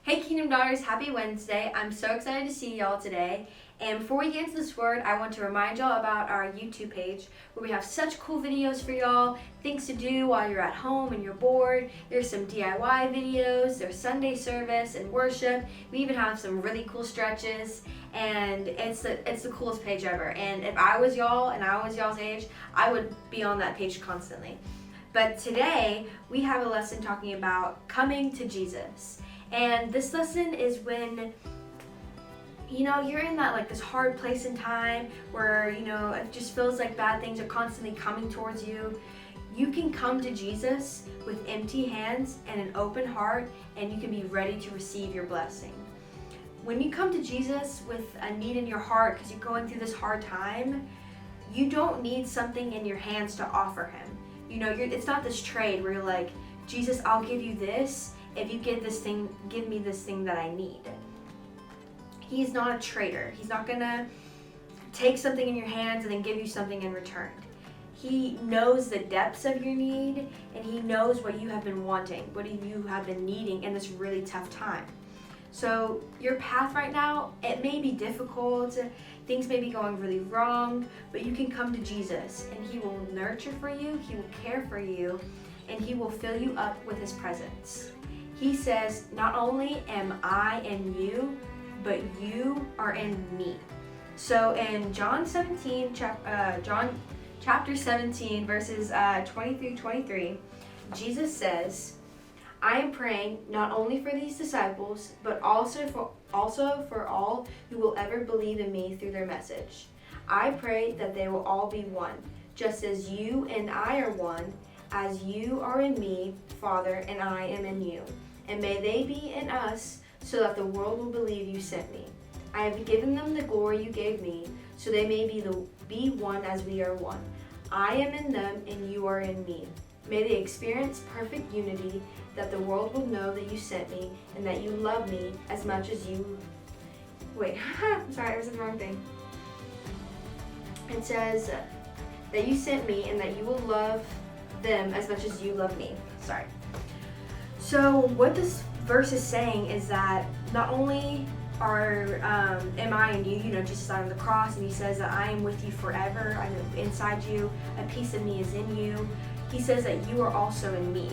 Hey Kingdom Daughters, happy Wednesday. I'm so excited to see y'all today. And before we get into this word, I want to remind y'all about our YouTube page where we have such cool videos for y'all, things to do while you're at home and you're bored. There's some DIY videos, there's Sunday service and worship. We even have some really cool stretches, and it's the coolest page ever. And if I was y'all and I was y'all's age, I would be on that page constantly. But today, we have a lesson talking about coming to Jesus. And this lesson is when, you're in that this hard place in time where, it just feels like bad things are constantly coming towards you. You can come to Jesus with empty hands and an open heart, and you can be ready to receive your blessing. When you come to Jesus with a need in your heart because you're going through this hard time, you don't need something in your hands to offer him. It's not this trade where you're like, Jesus, I'll give you this if you give me this thing that I need. He's not a trader. He's not gonna take something in your hands and then give you something in return. He knows the depths of your need, and he knows what you have been wanting, what you have been needing in this really tough time. So your path right now, it may be difficult, things may be going really wrong, but you can come to Jesus and he will nurture for you, he will care for you, and he will fill you up with his presence. He says, not only am I in you, but you are in me. So in John chapter 17, verses 20 through 23, Jesus says, I am praying not only for these disciples, but also for all who will ever believe in me through their message. I pray that they will all be one, just as you and I are one, as you are in me, Father, and I am in you. And may they be in us, so that the world will believe you sent me. I have given them the glory you gave me, so they may be one as we are one. I am in them, and you are in me. May they experience perfect unity, that the world will know that you sent me, and that you love me as much as you... sorry, I was in the wrong thing. It says that you sent me, and that you will love them as much as you love me. Sorry. So what this verse is saying is that not only am I in you, Jesus died on the cross, and he says that I am with you forever, I'm inside you, a piece of me is in you. He says that you are also in me.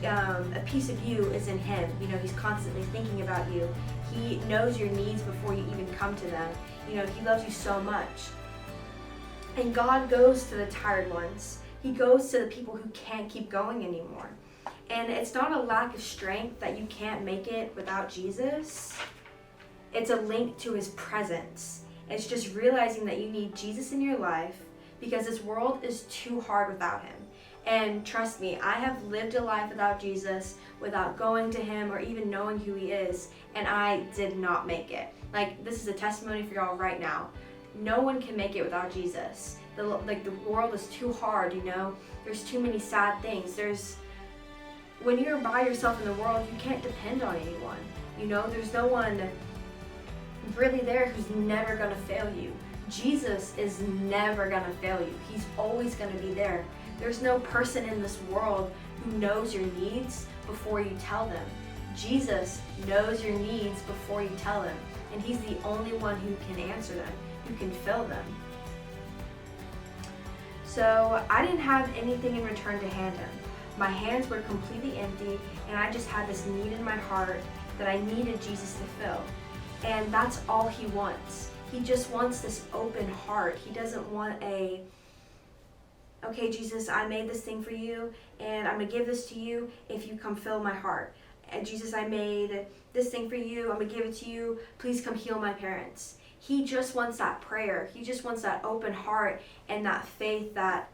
A piece of you is in him. He's constantly thinking about you. He knows your needs before you even come to them. He loves you so much. And God goes to the tired ones. He goes to the people who can't keep going anymore. And it's not a lack of strength that you can't make it without Jesus. It's a link to his presence. It's just realizing that you need Jesus in your life because this world is too hard without him. And trust me, I have lived a life without Jesus, without going to him or even knowing who he is, and I did not make it. This is a testimony for y'all right now. No one can make it without Jesus. The world is too hard, There's too many sad things. When you're by yourself in the world, you can't depend on anyone. There's no one really there who's never going to fail you. Jesus is never going to fail you. He's always going to be there. There's no person in this world who knows your needs before you tell them. Jesus knows your needs before you tell him, and he's the only one who can answer them, who can fill them. So I didn't have anything in return to hand him. My hands were completely empty, and I just had this need in my heart that I needed Jesus to fill. And that's all he wants. He just wants this open heart. He doesn't want okay, Jesus, I made this thing for you, and I'm going to give this to you if you come fill my heart. And Jesus, I made this thing for you. I'm going to give it to you. Please come heal my parents. He just wants that prayer. He just wants that open heart and that faith that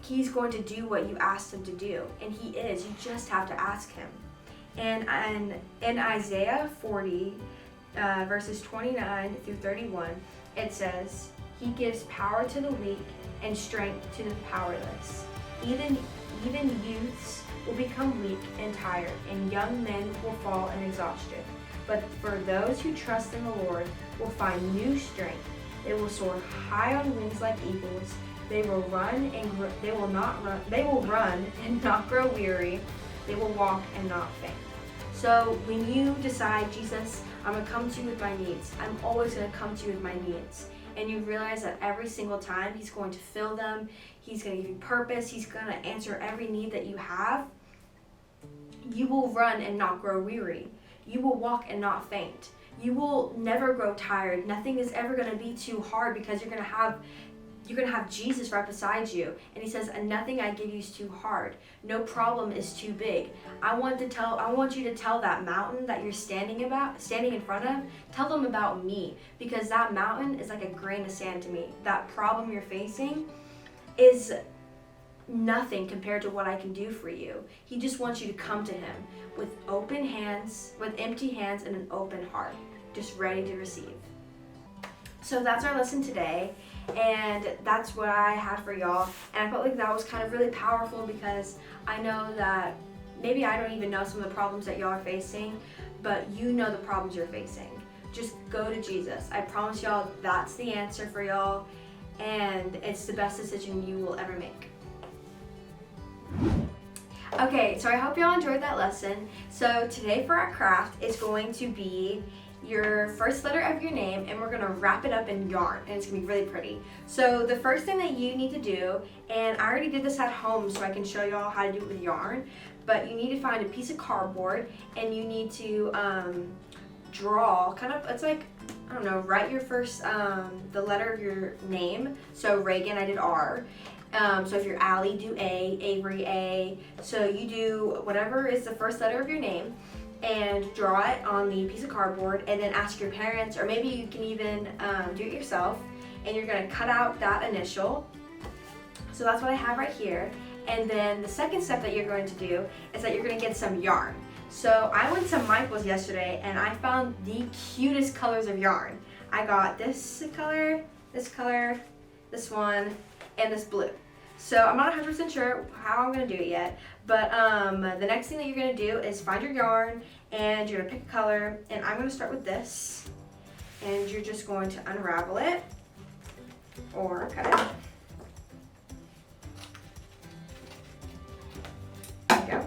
he's going to do what you asked him to do. And he is. You just have to ask him. And in Isaiah 40, verses 29 through 31, it says, he gives power to the weak and strength to the powerless. Even youths will become weak and tired, and young men will fall in exhaustion. But for those who trust in the Lord will find new strength. They will soar high on wings like eagles. They will run and not grow weary. They will walk and not faint. So when you decide, Jesus, I'm going to come to you with my needs, I'm always going to come to you with my needs, and you realize that every single time he's going to fill them, he's going to give you purpose, he's going to answer every need that you have, you will run and not grow weary. You will walk and not faint. You will never grow tired. Nothing is ever going to be too hard because you're going to have Jesus right beside you. And he says, and nothing I give you is too hard. No problem is too big. I want you to tell that mountain that you're standing in front of, tell them about me, because that mountain is like a grain of sand to me. That problem you're facing is nothing compared to what I can do for you. He just wants you to come to him with open hands, with empty hands and an open heart, just ready to receive. So that's our lesson today, and that's what I had for y'all. And I felt like that was kind of really powerful because I know that maybe I don't even know some of the problems that y'all are facing, but you know the problems you're facing. Just go to Jesus. I promise y'all that's the answer for y'all, and it's the best decision you will ever make. Okay, so I hope y'all enjoyed that lesson. So today for our craft is going to be your first letter of your name, and we're gonna wrap it up in yarn, and it's gonna be really pretty. So the first thing that you need to do, and I already did this at home so I can show y'all how to do it with yarn, but you need to find a piece of cardboard and you need to draw kind of, it's like, I don't know, write your first, the letter of your name. So Reagan, I did R. So if you're Allie, do A, Avery, A. So you do whatever is the first letter of your name and draw it on the piece of cardboard, and then ask your parents, or maybe you can even do it yourself, and you're gonna cut out that initial. So that's what I have right here. And then the second step that you're going to do is that you're gonna get some yarn. So I went to Michael's yesterday and I found the cutest colors of yarn. I got this color, this one, and this blue. So I'm not 100% sure how I'm going to do it yet, but the next thing that you're going to do is find your yarn, and you're going to pick a color, and I'm going to start with this, and you're just going to unravel it or cut it. There you go.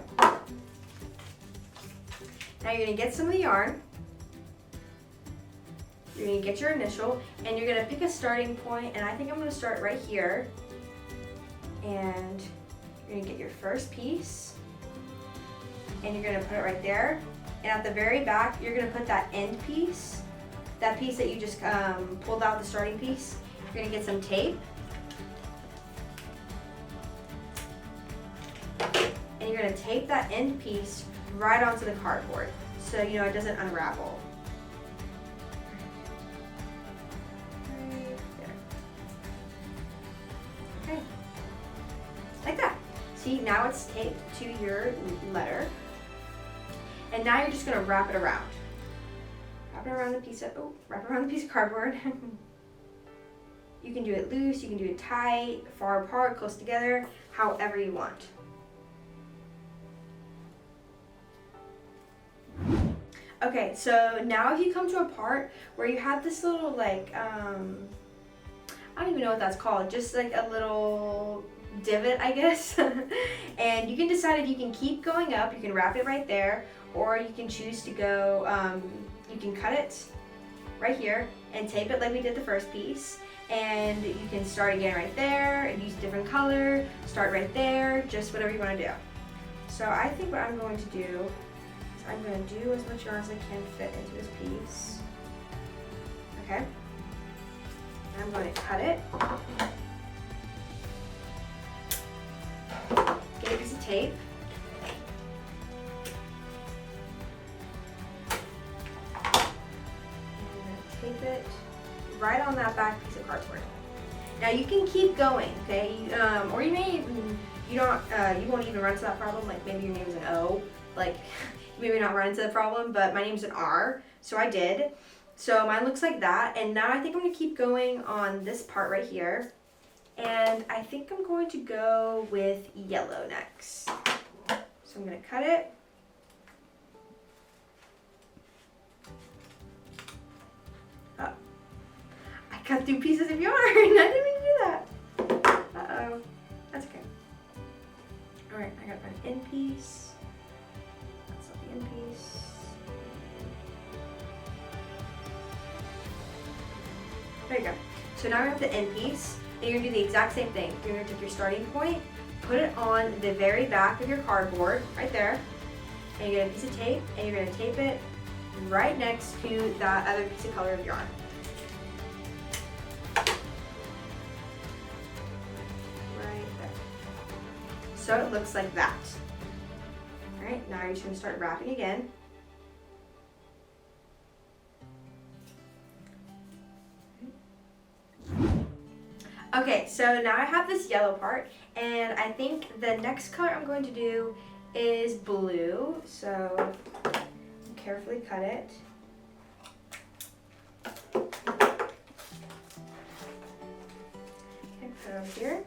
Now you're going to get some of the yarn. You're going to get your initial, and you're going to pick a starting point, and I think I'm going to start right here. And you're gonna get your first piece, and you're gonna put it right there. And at the very back, you're gonna put that end piece, that piece that you just pulled out, the starting piece. You're gonna get some tape, and you're gonna tape that end piece right onto the cardboard, so you know it doesn't unravel. Like that. See, now it's taped to your letter. And now you're just gonna wrap it around. Wrap it around the piece of cardboard. You can do it loose, you can do it tight, far apart, close together, however you want. Okay, so now if you come to a part where you have this little like, I don't even know what that's called, just like a little divot, I guess. And you can decide if you can keep going up, you can wrap it right there, or you can choose to go, you can cut it right here and tape it like we did the first piece, and you can start again right there and use a different color, start right there, just whatever you want to do. So I think what I'm going to do is I'm going to do as much yarn as I can fit into this piece. Okay, I'm going to cut it. Get a piece of tape. And I'm going to tape it right on that back piece of cardboard. Now you can keep going, okay? Or you may even, you won't even run into that problem. Like maybe your name is an O. Like you maybe not run into the problem, but my name's an R, so I did. So mine looks like that. And now I think I'm going to keep going on this part right here. And I think I'm going to go with yellow next. So I'm going to cut it. Oh, I cut through pieces of yarn. I didn't mean to do that. Uh-oh. That's okay. All right, I got to find an end piece. That's not the end piece. There you go. So now we have the end piece, and you're gonna do the exact same thing. You're gonna take your starting point, put it on the very back of your cardboard, right there, and you get a piece of tape, and you're gonna tape it right next to that other piece of color of yarn. Right there. So it looks like that. All right, now you're just gonna start wrapping again. Okay, so now I have this yellow part, and I think the next color I'm going to do is blue. So carefully cut it. Okay, put it over here.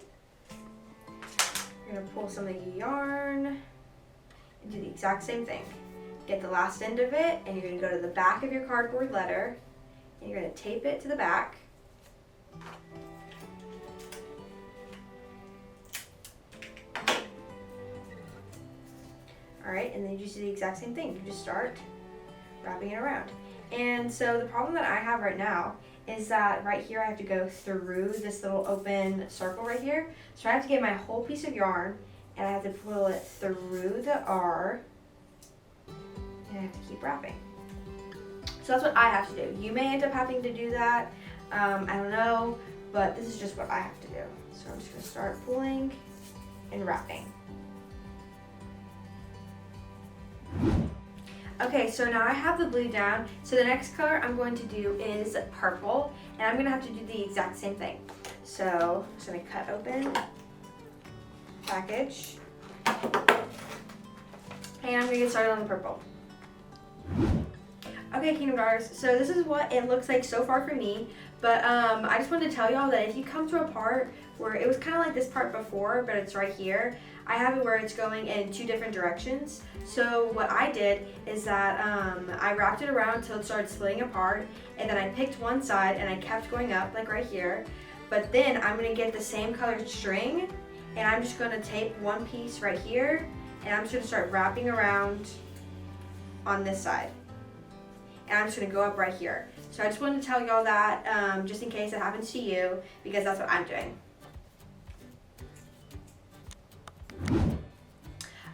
You're gonna pull some of the yarn and do the exact same thing. Get the last end of it, and you're gonna go to the back of your cardboard letter, and you're gonna tape it to the back. All right, and then you just do the exact same thing. You just start wrapping it around. And so the problem that I have right now is that right here I have to go through this little open circle right here. So I have to get my whole piece of yarn, and I have to pull it through the R, and I have to keep wrapping. So that's what I have to do. You may end up having to do that. I don't know, but this is just what I have to do. So I'm just gonna start pulling and wrapping. Okay, so now I have the blue down. So the next color I'm going to do is purple, and I'm gonna have to do the exact same thing. So I'm just gonna cut open package, and I'm gonna get started on the purple. Okay, Kingdom Daughters, so this is what it looks like so far for me, but I just wanted to tell y'all that if you come to a part where it was kind of like this part before, but it's right here, I have it where it's going in two different directions. So what I did is that I wrapped it around until it started splitting apart, and then I picked one side and I kept going up like right here. But then I'm gonna get the same colored string, and I'm just gonna tape one piece right here, and I'm just gonna start wrapping around on this side. And I'm just gonna go up right here. So I just wanted to tell y'all that just in case it happens to you, because that's what I'm doing.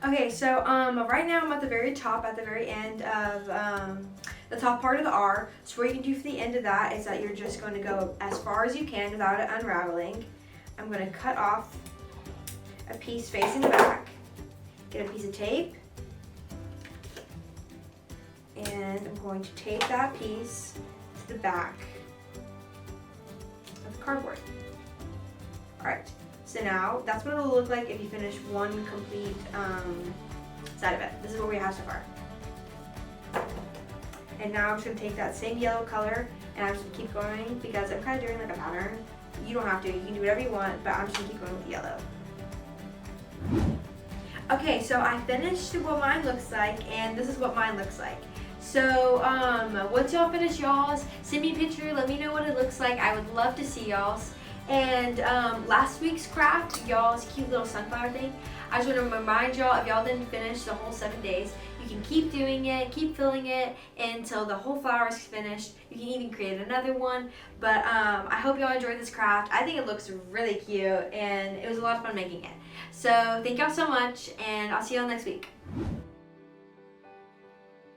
Okay, so right now I'm at the very top, at the very end of the top part of the R. So what you can do for the end of that is that you're just going to go as far as you can without it unraveling. I'm going to cut off a piece facing the back, get a piece of tape, and I'm going to tape that piece to the back of the cardboard. All right. So now, that's what it'll look like if you finish one complete side of it. This is what we have so far. And now I'm just gonna take that same yellow color, and I'm just gonna keep going because I'm kind of doing like a pattern. You don't have to, you can do whatever you want, but I'm just gonna keep going with the yellow. Okay, so I finished what mine looks like, and this is what mine looks like. So once y'all finish y'all's, send me a picture, let me know what it looks like. I would love to see y'all's. And last week's craft, y'all's cute little sunflower thing, I just want to remind y'all, if y'all didn't finish the whole 7 days, you can keep doing it, keep filling it until the whole flower is finished. You can even create another one. But I hope y'all enjoyed this craft. I think it looks really cute, and it was a lot of fun making it. So thank y'all so much, and I'll see y'all next week.